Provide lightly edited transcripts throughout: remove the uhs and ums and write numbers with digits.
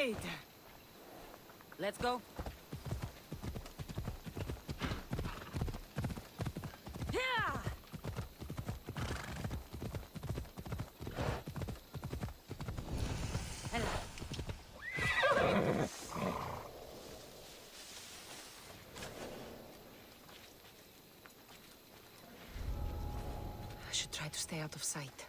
Right. Let's go. Yeah. Hello. I should try to stay out of sight.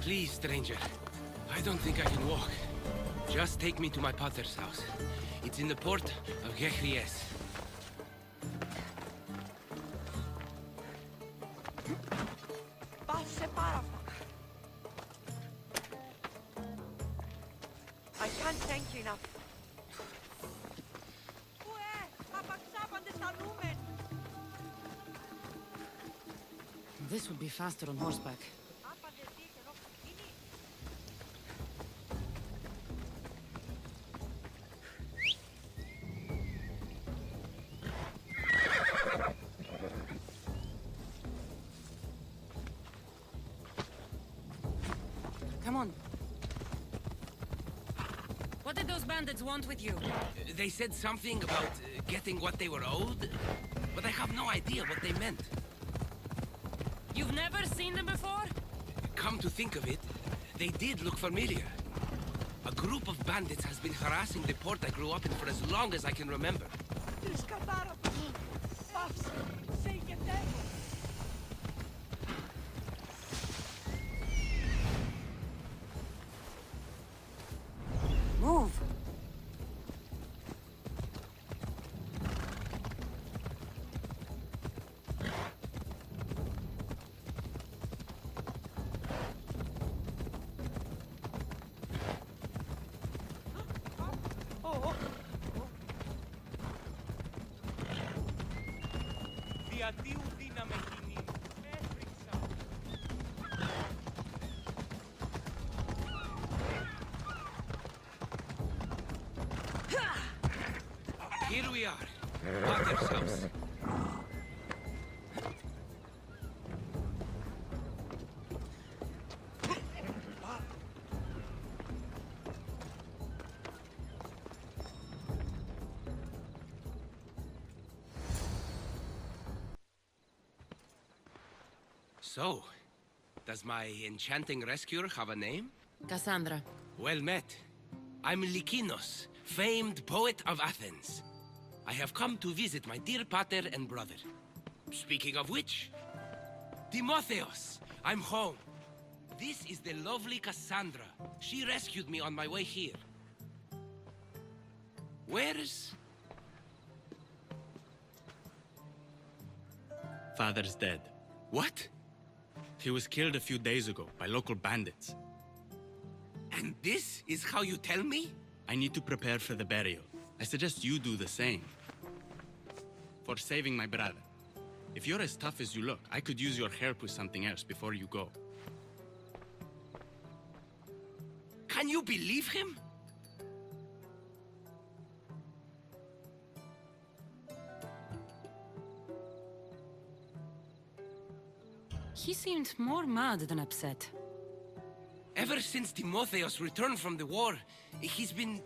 Please, stranger. I don't think I can walk. Just take me to my pater's house. It's in the port of Gechries. I can't thank you enough. This would be faster on horseback. Come on. What did those bandits want with you? They said something about getting what they were owed, but I have no idea what they meant. You've never seen them before? Come to think of it, they did look familiar. A group of bandits has been harassing the port I grew up in for as long as I can remember. Move. Here we are, Pater's house. So, does my enchanting rescuer have a name? Cassandra. Well met. I'm Lykinos, famed poet of Athens. I have come to visit my dear pater and brother. Speaking of which, Timotheos, I'm home. This is the lovely Cassandra. She rescued me on my way here. Where's... Father's dead. What? He was killed a few days ago by local bandits. And this is how you tell me? I need to prepare for the burial. I suggest you do the same. For saving my brother. If you're as tough as you look, I could use your help with something else before you go. Can you believe him? He seemed more mad than upset. Ever since Timotheos returned from the war, he's been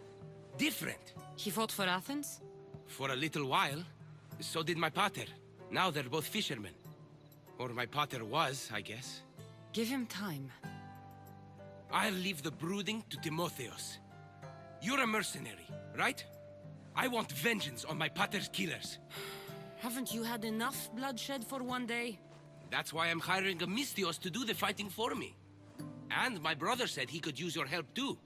different. He fought for Athens? For a little while. So did my pater. Now they're both fishermen. Or my pater was, I guess. Give him time. I'll leave the brooding to Timotheos. You're a mercenary, right? I want vengeance on my pater's killers. Haven't you had enough bloodshed for one day? That's why I'm hiring a Mystios to do the fighting for me. And my brother said he could use your help too.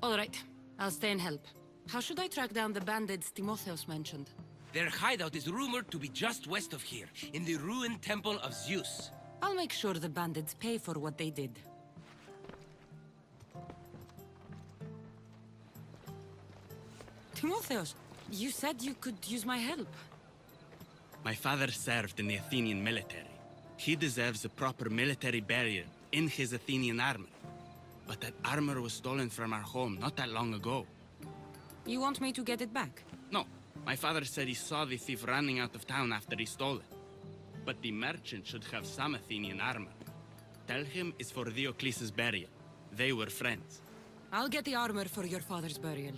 All right, I'll stay and help. How should I track down the bandits Timotheos mentioned? Their hideout is rumored to be just west of here, in the ruined temple of Zeus. I'll make sure the bandits pay for what they did. Timotheos, you said you could use my help. My father served in the Athenian military. He deserves a proper military burial in his Athenian armor. But that armor was stolen from our home not that long ago. You want me to get it back? No, my father said he saw the thief running out of town after he stole it. But the merchant should have some Athenian armor. Tell him it's for Diocles' burial. They were friends. I'll get the armor for your father's burial.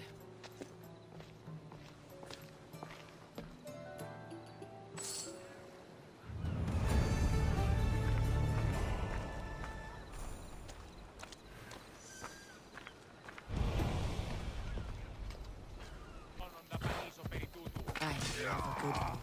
I have a good one.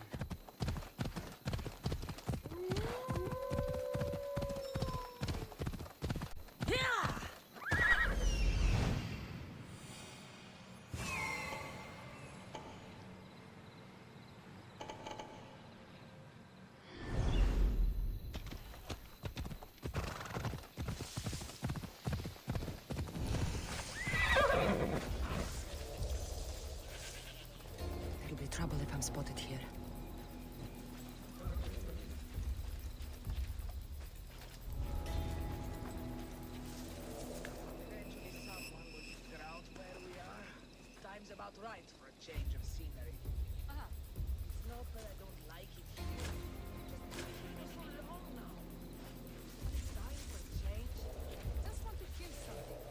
It'll be trouble if I'm spotted here. Eventually someone will figure out where we are. Time's about right for a change of scenery. It's not that I don't like it here. Just been here so long now. It's time for a change. Just want to feel something.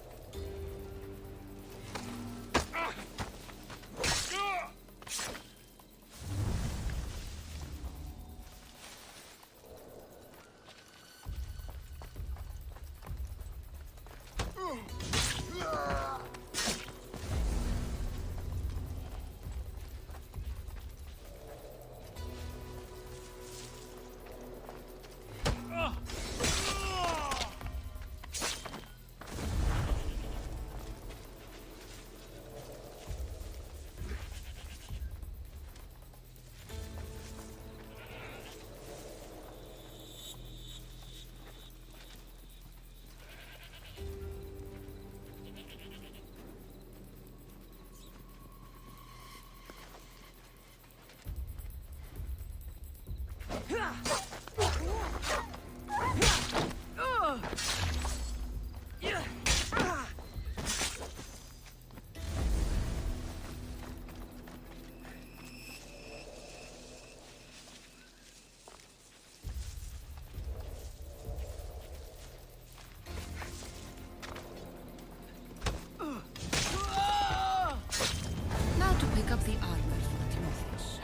Now to pick up the armor for Timotheus.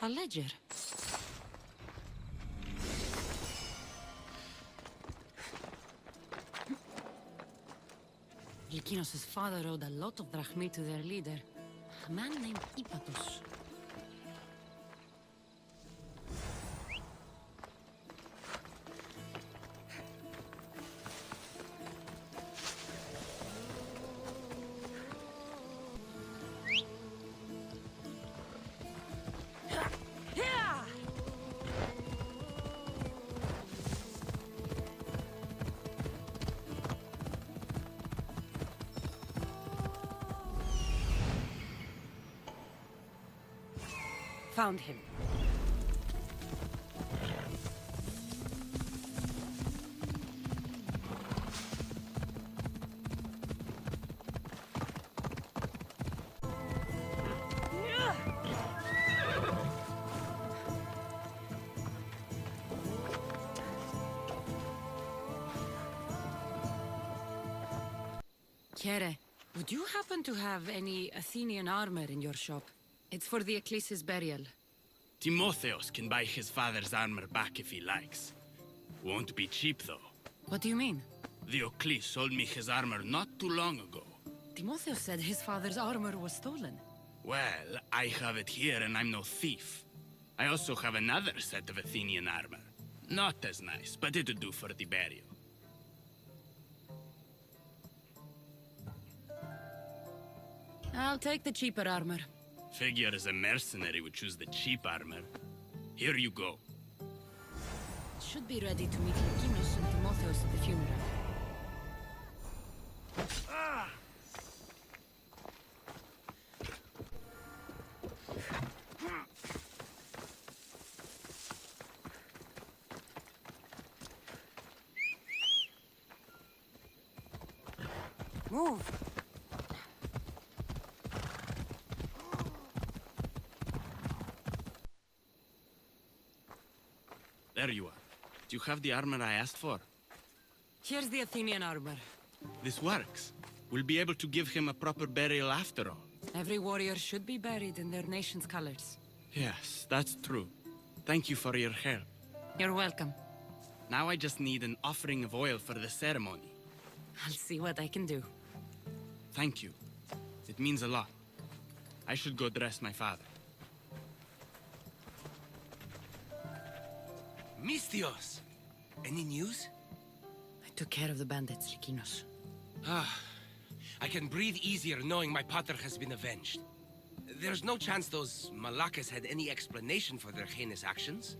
A ledger. Lykinos' father owed a lot of drachmi to their leader, a man named Ipatos. Found him. Kere, would you happen to have any Athenian armor in your shop? It's for the Ecclesia's burial. Timotheos can buy his father's armor back if he likes. Won't be cheap, though. What do you mean? The Eccles sold me his armor not too long ago. Timotheus said his father's armor was stolen. Well, I have it here and I'm no thief. I also have another set of Athenian armor. Not as nice, but it'll do for the burial. I'll take the cheaper armor. Figure as a mercenary would choose the cheap armor. Here you go. Should be ready to meet Lykinos and Timotheus at the funeral. Move! There you are. Do you have the armor I asked for? Here's the Athenian armor. This works. We'll be able to give him a proper burial after all. Every warrior should be buried in their nation's colors. Yes, that's true. Thank you for your help. You're welcome. Now I just need an offering of oil for the ceremony. I'll see what I can do. Thank you. It means a lot. I should go dress my father. Mistios! Any news? I took care of the bandits, Lykinos. I can breathe easier knowing my pater has been avenged. There's no chance those Malakas had any explanation for their heinous actions?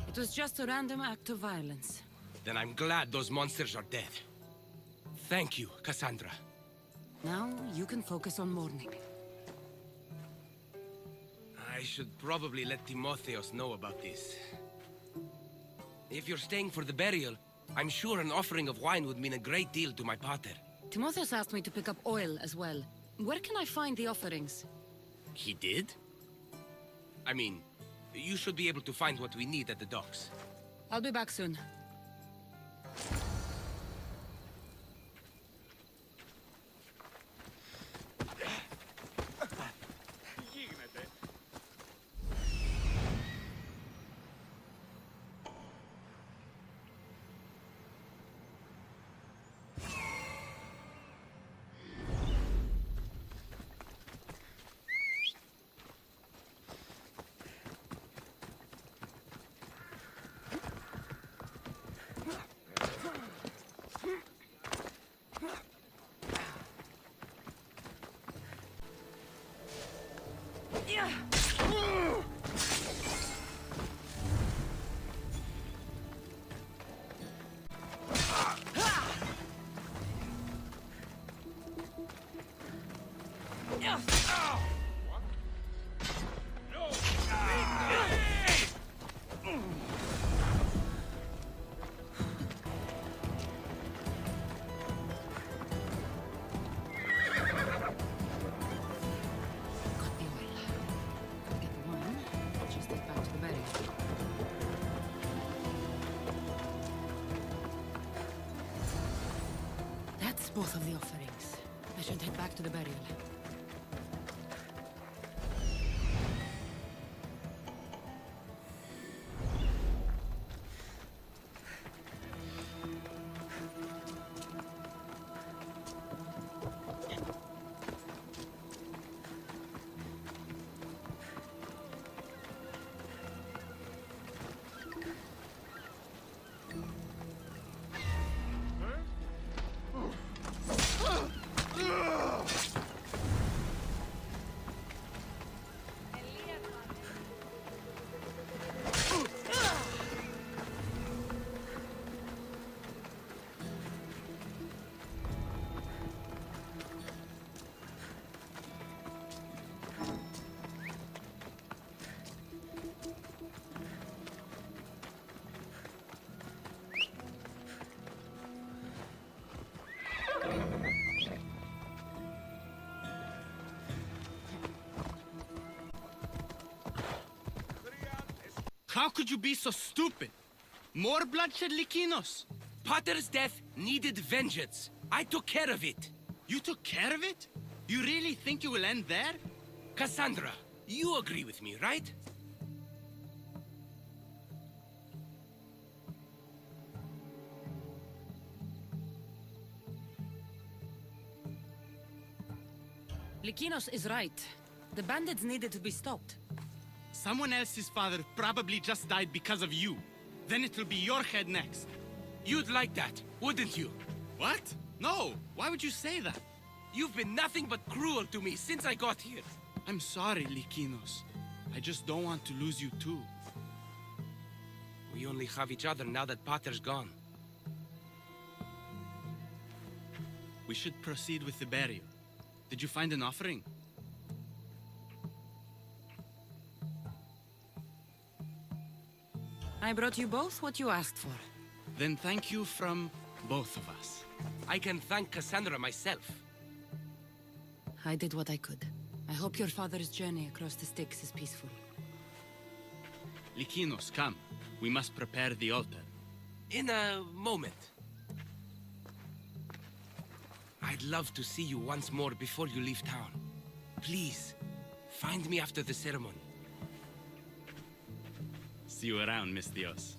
It was just a random act of violence. Then I'm glad those monsters are dead. Thank you, Cassandra. Now you can focus on mourning. I should probably let Timotheos know about this. If you're staying for the burial, I'm sure an offering of wine would mean a great deal to my pater. Timotheus asked me to pick up oil as well. Where can I find the offerings? He did? I mean, you should be able to find what we need at the docks. I'll be back soon. Both of the offerings. I should head back to the burial. How could you be so stupid? More bloodshed, Likinos! Potter's death needed vengeance. I took care of it. You took care of it? You really think it will end there? Cassandra, you agree with me, right? Likinos is right. The bandits needed to be stopped. Someone else's father probably just died because of you. Then it will be your head next. You'd like that, wouldn't you? What? No! Why would you say that? You've been nothing but cruel to me since I got here. I'm sorry, Likinos. I just don't want to lose you too. We only have each other now that Potter's gone. We should proceed with the burial. Did you find an offering? I brought you both what you asked for. Then thank you from both of us. I can thank Cassandra myself. I did what I could. I hope your father's journey across the Styx is peaceful. Likinos, come. We must prepare the altar. In a moment. I'd love to see you once more before you leave town. Please, find me after the ceremony. See you around, Miss Dios.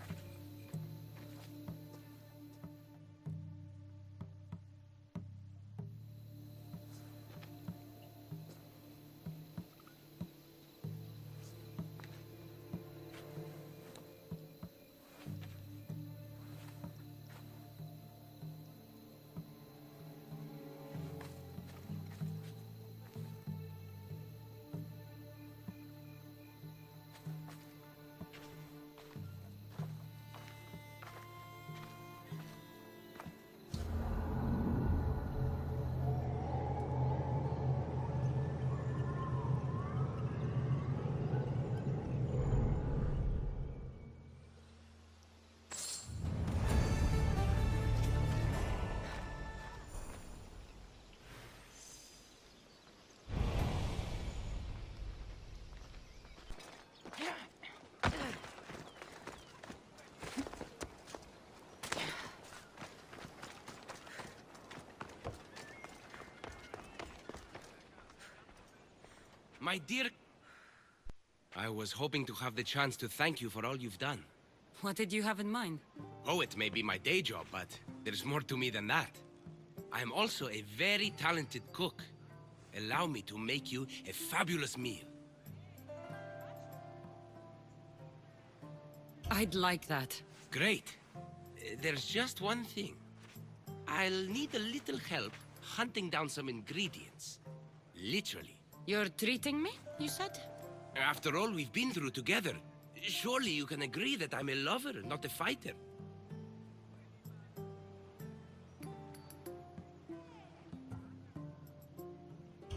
My dear... I was hoping to have the chance to thank you for all you've done. What did you have in mind? Poet may be my day job, but there's more to me than that. I am also a very talented cook. Allow me to make you a fabulous meal. I'd like that. Great. There's just one thing. I'll need a little help hunting down some ingredients. Literally. You're treating me, you said? After all we've been through together, surely you can agree that I'm a lover, not a fighter.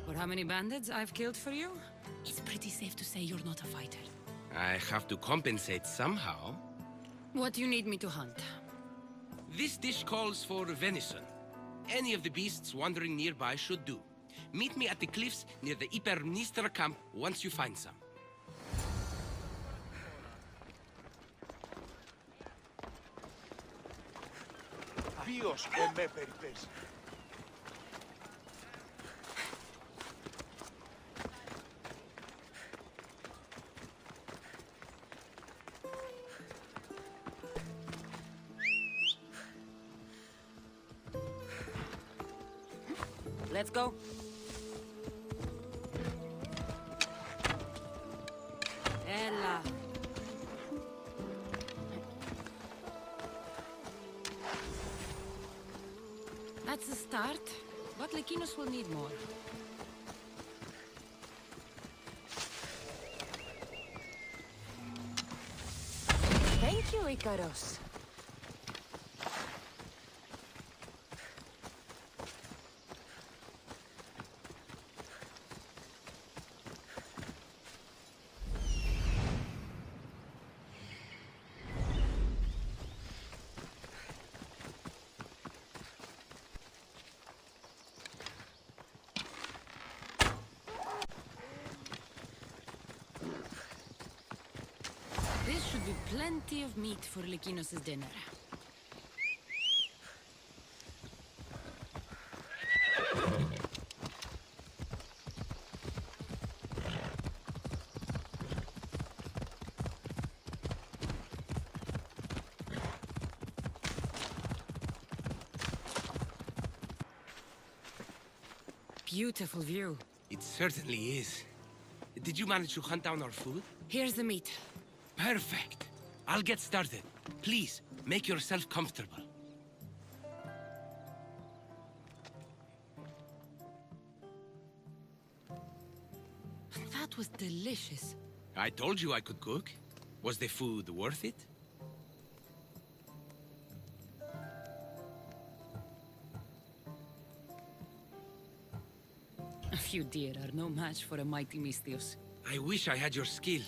For how many bandits I've killed for you? It's pretty safe to say you're not a fighter. I have to compensate somehow. What do you need me to hunt? This dish calls for venison. Any of the beasts wandering nearby should do. Meet me at the cliffs near the Ipermnistra camp once you find some. Ποιος εμέ περιπέσει. Let's go. Ella. That's a start, but Likinos will need more. Thank you, Ikaros. This should be plenty of meat for Lykinos' dinner. Beautiful view. It certainly is. Did you manage to hunt down our food? Here's the meat. Perfect. I'll get started. Please, make yourself comfortable. That was delicious. I told you I could cook. Was the food worth it? A few deer are no match for a mighty Misthios. I wish I had your skill.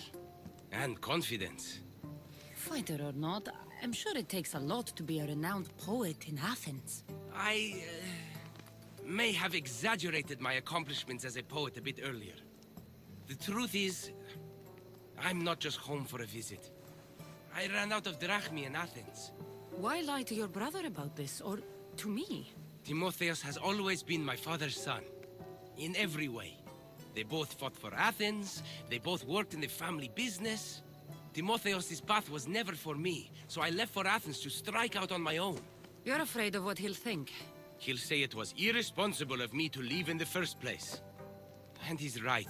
And confidence. Fighter or not, I'm sure it takes a lot to be a renowned poet in Athens. I may have exaggerated my accomplishments as a poet a bit earlier. The truth is, I'm not just home for a visit. I ran out of drachmi in Athens. Why lie to your brother about this, or to me? Timotheus has always been my father's son. In every way. They both fought for Athens, they both worked in the family business. Timotheus' path was never for me, so I left for Athens to strike out on my own. You're afraid of what he'll think. He'll say it was irresponsible of me to leave in the first place. And he's right.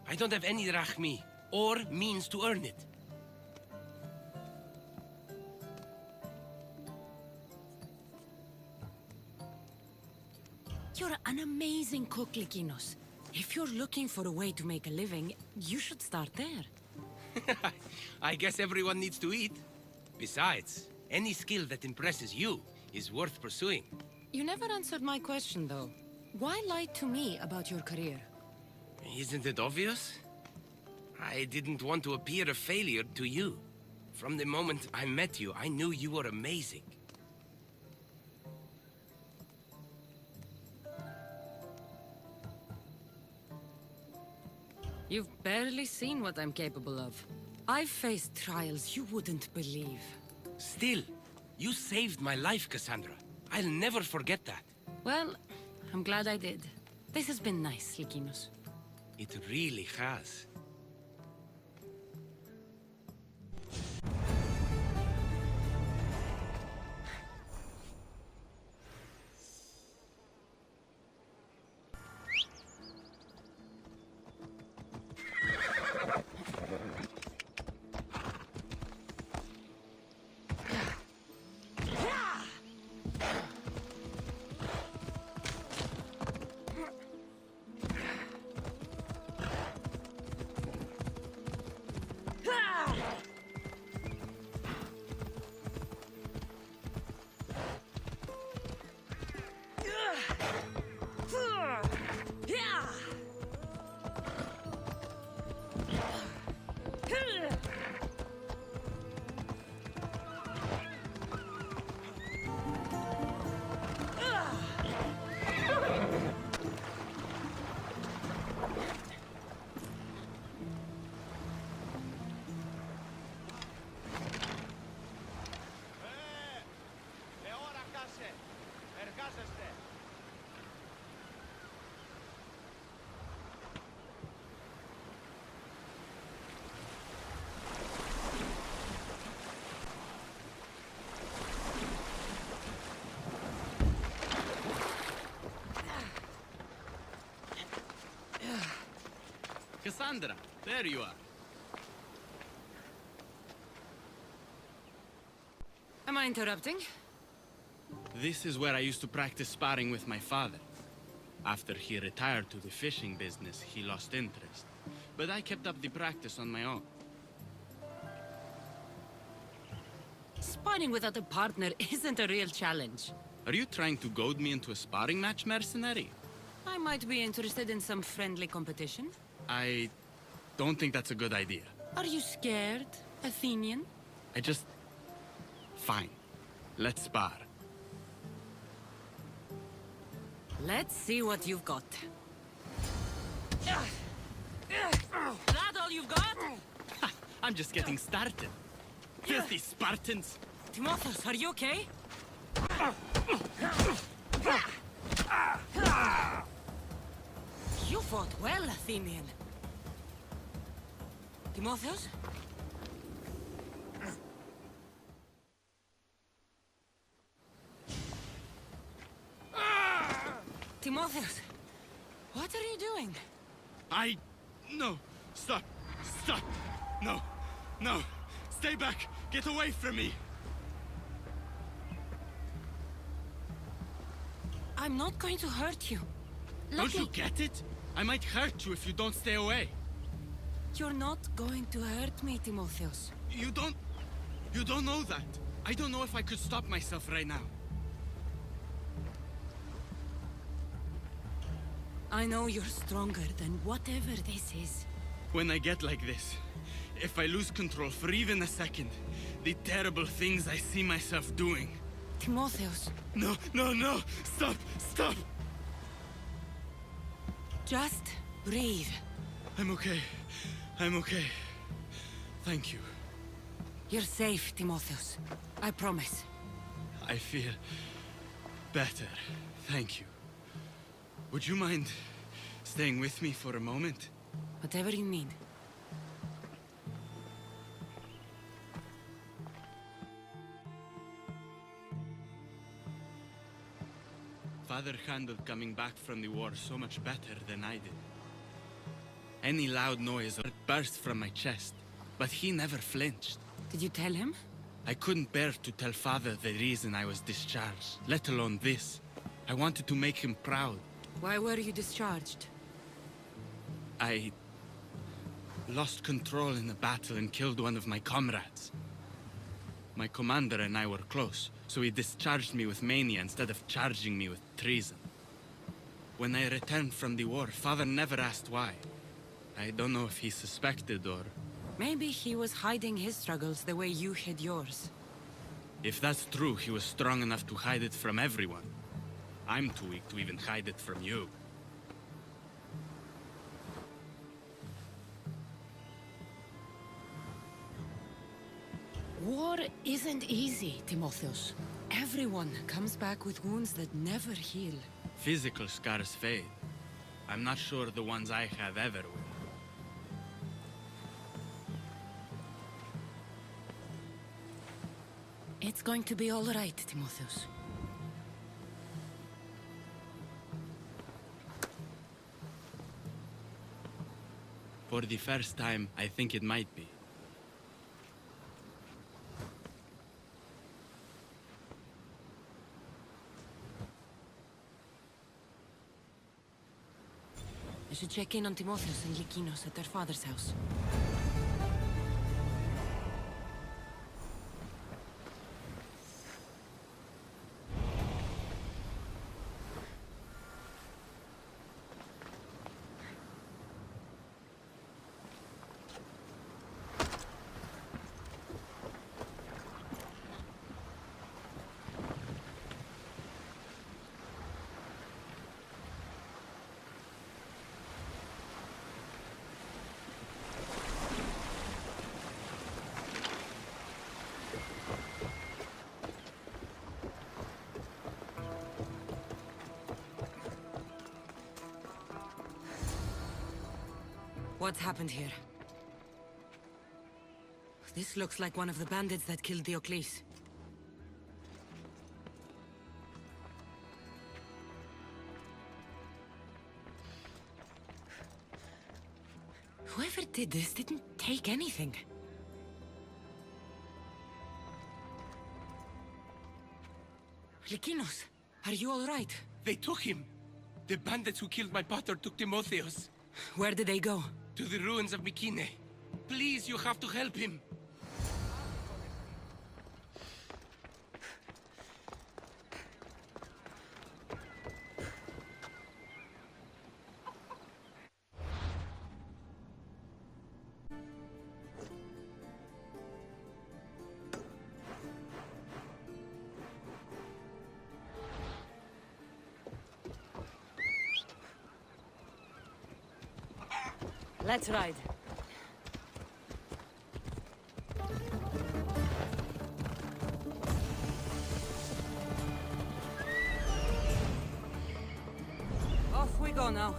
I don't have any drachmi, or means to earn it. You're an amazing cook, Lykinos. If you're looking for a way to make a living, you should start there. I guess everyone needs to eat. Besides, any skill that impresses you is worth pursuing. You never answered my question, though. Why lie to me about your career? Isn't it obvious? I didn't want to appear a failure to you. From the moment I met you, I knew you were amazing. You've barely seen what I'm capable of. I've faced trials you wouldn't believe. Still, you saved my life, Cassandra. I'll never forget that. Well, I'm glad I did. This has been nice, Lykinos. It really has. Cassandra, there you are. Am I interrupting? This is where I used to practice sparring with my father. After he retired to the fishing business, he lost interest. But I kept up the practice on my own. Sparring without a partner isn't a real challenge. Are you trying to goad me into a sparring match, mercenary? I might be interested in some friendly competition. I don't think that's a good idea. Are you scared, Athenian? Fine. Let's spar. Let's see what you've got. That all you've got? I'm just getting started. Filthy Spartans! Timotheus, are you okay? You fought well, Athenian. Timotheus? Timotheus, what are you doing? No! Stop! Stop! No! No! Stay back! Get away from me! I'm not going to hurt you. Don't you get it? I might hurt you if you don't stay away. You're not going to hurt me, Timotheus. You don't know that. I don't know if I could stop myself right now. I know you're stronger than whatever this is. When I get like this, if I lose control for even a second, the terrible things I see myself doing. Timotheus, No, no, no! Stop! Stop! just breathe. I'm okay. I'm okay. Thank you. You're safe, Timotheus. I promise. I feel better. Thank you. Would you mind staying with me for a moment? Whatever you need. Father handled coming back from the war so much better than I did. Any loud noise would burst from my chest, but he never flinched. Did you tell him? I couldn't bear to tell Father the reason I was discharged, let alone this. I wanted to make him proud. Why were you discharged? I lost control in the battle and killed one of my comrades. My commander and I were close, so he discharged me with mania instead of charging me with treason. When I returned from the war, Father never asked why. I don't know if he suspected or... Maybe he was hiding his struggles the way you hid yours. If that's true, he was strong enough to hide it from everyone. I'm too weak to even hide it from you. War isn't easy, Timotheus. Everyone comes back with wounds that never heal. Physical scars fade. I'm not sure the ones I have ever will. It's going to be all right, Timotheus. For the first time, I think it might be. I should check in on Timotheus and Lykinos at their father's house. What's happened here? This looks like one of the bandits that killed Diocles. Whoever did this didn't take anything. Lykinos, are you all right? They took him. The bandits who killed my pater took Timotheus Where did they go? to the ruins of Mykine. Please, you have to help him. Let's ride. we go now.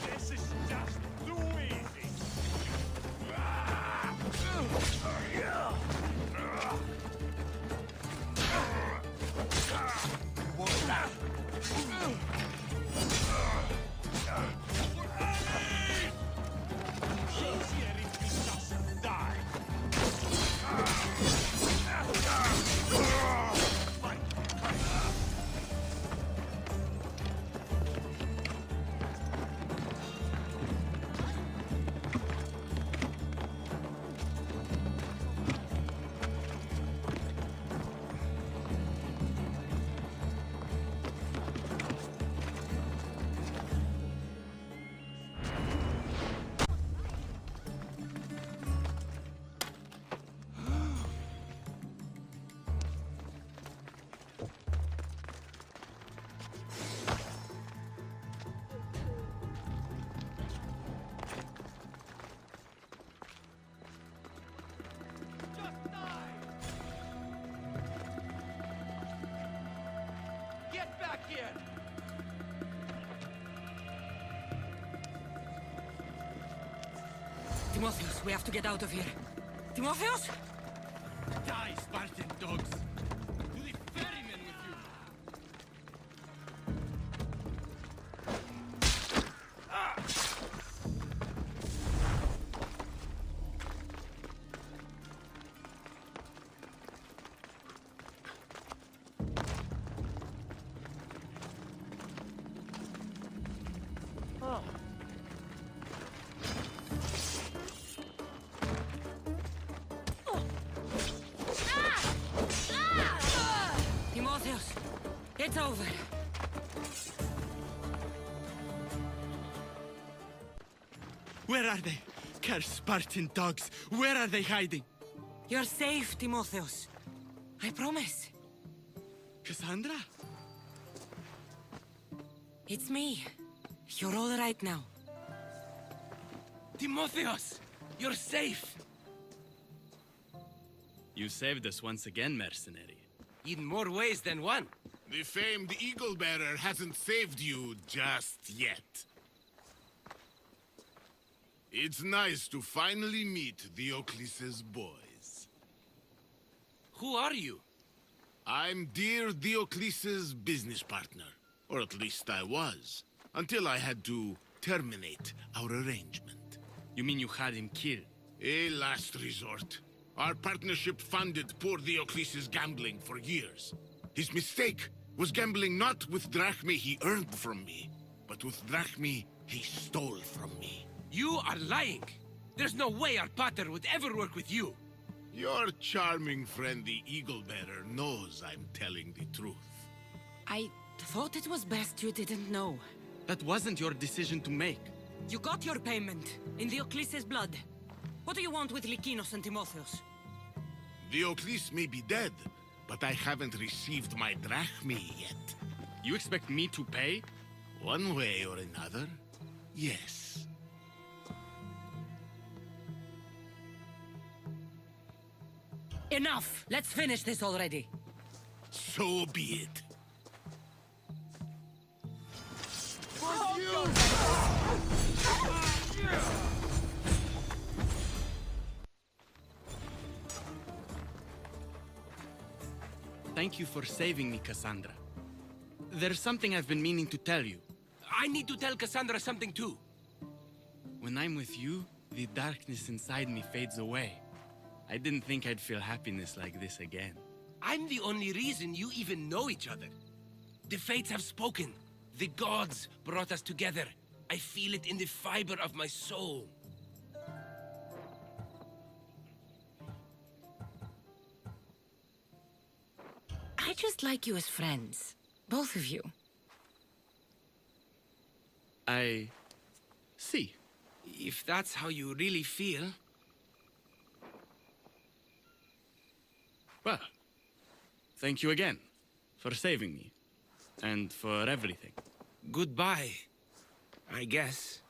This is just too easy. Easier if he doesn't die. Get back here! Timotheus, we have to get out of here. Timotheus? Die, Spartan dogs! To the ferryman with you! Timotheus, it's over. Where are they? Cursed Spartan dogs! Where are they hiding? You're safe, Timotheus. I promise. Cassandra? It's me. You're all right now. Timotheus! You're safe! You saved us once again, mercenary. In more ways than one. The famed Eagle Bearer hasn't saved you just yet. It's nice to finally meet Diocles' boys. Who are you? I'm dear Diocles' business partner. Or at least I was. Until I had to terminate our arrangement. You mean you had him killed? A last resort. Our partnership funded poor Diocles' gambling for years. His mistake was gambling not with drachmae he earned from me, but with drachmae he stole from me. You are lying! There's no way our pater would ever work with you! Your charming friend the Eagle Bearer knows I'm telling the truth. I thought it was best you didn't know. That wasn't your decision to make. You got your payment in Diocles' blood. What do you want with Lykinos and Timotheus? Diocles may be dead, but I haven't received my drachmae yet. You expect me to pay? One way or another, yes. Enough! Let's finish this already. So be it. Thank you for saving me, Cassandra. There's something I've been meaning to tell you. I need to tell Cassandra something too. When I'm with you, the darkness inside me fades away. I didn't think I'd feel happiness like this again. I'm the only reason you even know each other. The fates have spoken. The gods brought us together. I feel it in the fiber of my soul. I just like you as friends. Both of you. I see. If that's how you really feel... Well, thank you again for saving me. And for everything. Goodbye, I guess.